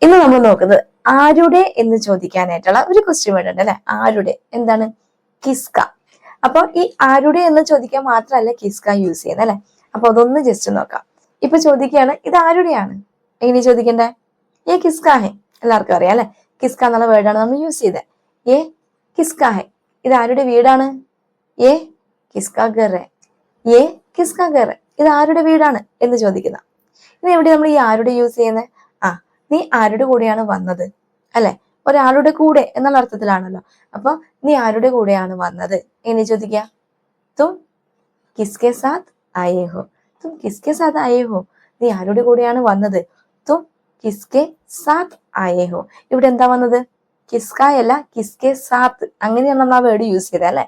ഇന്ന് നമ്മൾ നോക്കുന്നത് ആരുടെ എന്ന് ചോദിക്കാനായിട്ടുള്ള ഒരു ക്വസ്റ്റ്യൻ വേർഡ് ഉണ്ട് അല്ലെ. ആരുടെ എന്താണ്? കിസ്ക. അപ്പൊ ഈ ആരുടെ എന്ന് ചോദിക്കാൻ മാത്രമല്ല കിസ്ക യൂസ് ചെയ്യുന്നത് അല്ലെ. അപ്പൊ അതൊന്ന് ജസ്റ്റ് നോക്കാം. ഇപ്പൊ ചോദിക്കുകയാണ് ഇത് ആരുടെയാണ്, എങ്ങനെ ചോദിക്കണ്ടേ? ഏ കിസ്ക ഹെ. എല്ലാവർക്കും അറിയാം അല്ലെ, കിസ്ക എന്നുള്ള വേർഡാണ് നമ്മൾ യൂസ് ചെയ്തത്. ഏ കിസ്ക ഹെ, ഇത് ആരുടെ വീടാണ്? ഏ കിസ്ക ഘർ ഹെ. ഏ കിസ്ക ഘർ ഹെ, ഇത് ആരുടെ വീടാണ് എന്ന് ചോദിക്കുന്ന. ഇത് എവിടെ നമ്മൾ ഈ ആരുടെ യൂസ് ചെയ്യുന്നത്? നീ ആരുടെ കൂടെയാണ് വന്നത് അല്ലെ, ഒരാളുടെ കൂടെ എന്നുള്ള അർത്ഥത്തിലാണല്ലോ. അപ്പൊ നീ ആരുടെ കൂടെയാണ് വന്നത് എന്ന് ചോദിക്കുക. തും കിസ്കെ സാത്ത് ആയേ ഹോ. തും കിസ്കെ സാത്ത് ആയേ ഹോ, നീ ആരുടെ കൂടെയാണ് വന്നത്? തും കിസ്കെ സാത്ത് ആയേ ഹോ. ഇവിടെ എന്താ വന്നത്? കിസ്കായല്ല, കിസ്കെ സാത്ത്. അങ്ങനെയാണ് നമ്മൾ ആ വേർഡ് യൂസ് ചെയ്തത് അല്ലെ.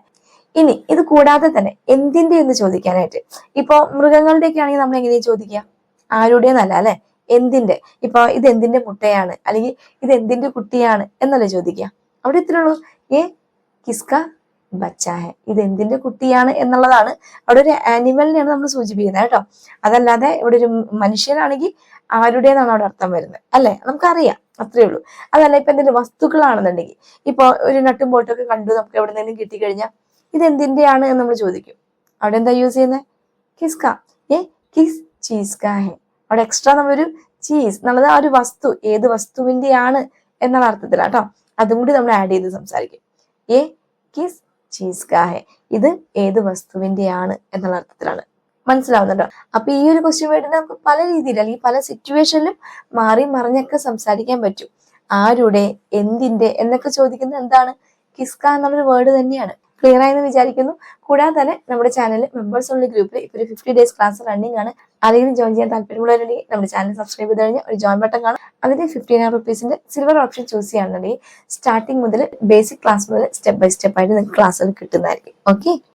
ഇനി ഇത് കൂടാതെ തന്നെ എന്തിന്റെ എന്ന് ചോദിക്കാനായിട്ട്, ഇപ്പൊ മൃഗങ്ങളുടെയൊക്കെ ആണെങ്കിൽ നമ്മൾ എങ്ങനെയാ ചോദിക്കുക? ആരുടെ എന്നല്ല അല്ലെ, എന്തിന്റെ. ഇപ്പൊ ഇത് എന്തിന്റെ മുട്ടയാണ്, അല്ലെങ്കിൽ ഇത് എന്തിന്റെ കുട്ടിയാണ് എന്നല്ലേ ചോദിക്കുക. അവിടെ ഇത്രേ ഉള്ളൂ, ഏ കിസ്ക ബച്ചാ ഹെ, ഇത് എന്തിന്റെ കുട്ടിയാണ് എന്നുള്ളതാണ്. അവിടെ ഒരു ആനിമലിനെയാണ് നമ്മൾ സൂചിപ്പിക്കുന്നത് കേട്ടോ. അതല്ലാതെ ഇവിടെ ഒരു മനുഷ്യനാണെങ്കിൽ ആരുടെ എന്നാണ് അവിടെ അർത്ഥം വരുന്നത് അല്ലെ, നമുക്കറിയാം, അത്രേ ഉള്ളൂ. അതല്ല ഇപ്പൊ എന്തെങ്കിലും വസ്തുക്കളാണെന്നുണ്ടെങ്കിൽ, ഇപ്പൊ ഒരു നട്ടും ബോട്ടൊക്കെ കണ്ടു നമുക്ക് എവിടെ നിന്നും കിട്ടിക്കഴിഞ്ഞാൽ ഇത് എന്തിന്റെയാണ് എന്ന് നമ്മൾ ചോദിക്കും. അവിടെ എന്താ യൂസ് ചെയ്യുന്നത്? കിസ്ക. ഏ കിസ് ചീസ് കാ ഹെ. അവിടെ എക്സ്ട്രാ നമ്മളൊരു ചീസ് എന്നുള്ളത് ആ ഒരു വസ്തു ഏത് വസ്തുവിന്റെയാണ് എന്നുള്ള അർത്ഥത്തിലാണ് കേട്ടോ. അതും കൂടി നമ്മൾ ആഡ് ചെയ്ത് സംസാരിക്കും. ഏ കിസ് ചീസ് കാ ഹെ, ഇത് ഏത് വസ്തുവിന്റെയാണ് എന്നുള്ള അർത്ഥത്തിലാണ്. മനസ്സിലാവുന്നുണ്ടോ? അപ്പൊ ഈ ഒരു ക്വസ്റ്റ്യൻ വേർഡിനെ നമുക്ക് പല രീതിയിൽ അല്ലെങ്കിൽ പല സിറ്റുവേഷനിലും മാറി മറിഞ്ഞൊക്കെ സംസാരിക്കാൻ പറ്റും. ആരുടെ, എന്തിന്റെ എന്നൊക്കെ ചോദിക്കുന്നത് എന്താണ്? കിസ്ക എന്നുള്ളൊരു വേർഡ് തന്നെയാണ്. ക്ലിയർ ആയെന്ന് വിചാരിക്കുന്നു. കൂടാതെ തന്നെ നമ്മുടെ ചാനലിൽ മെമ്പേഴ്സ് ഉള്ള ഗ്രൂപ്പിൽ ഇപ്പൊ ഒരു 50 days ക്ലാസ് റണ്ണിങ് ആണ്. ആരെങ്കിലും ജോയിൻ ചെയ്യാൻ താല്പര്യമുള്ളവരുണ്ടെങ്കിൽ നമ്മുടെ ചാനൽ സബ്സ്ക്രൈബ് ചെയ്ത് കഴിഞ്ഞാൽ ഒരു ജോയിൻ ബട്ടൺ കാണാം. അതിന് 15,000 റുപ്പീസിന്റെ സിൽവർ ഓപ്ഷൻ ചൂസ് ചെയ്യുകയാണെന്നുണ്ടെങ്കിൽ സ്റ്റാർട്ടിങ് മുതൽ ബേസിക് ക്ലാസ് മുതൽ സ്റ്റെപ്പ് ബൈ സ്റ്റെപ്പ് ആയിട്ട് നിങ്ങൾക്ക് ക്ലാസ്സുകൾ കിട്ടുന്നതായിരിക്കും. ഓക്കെ.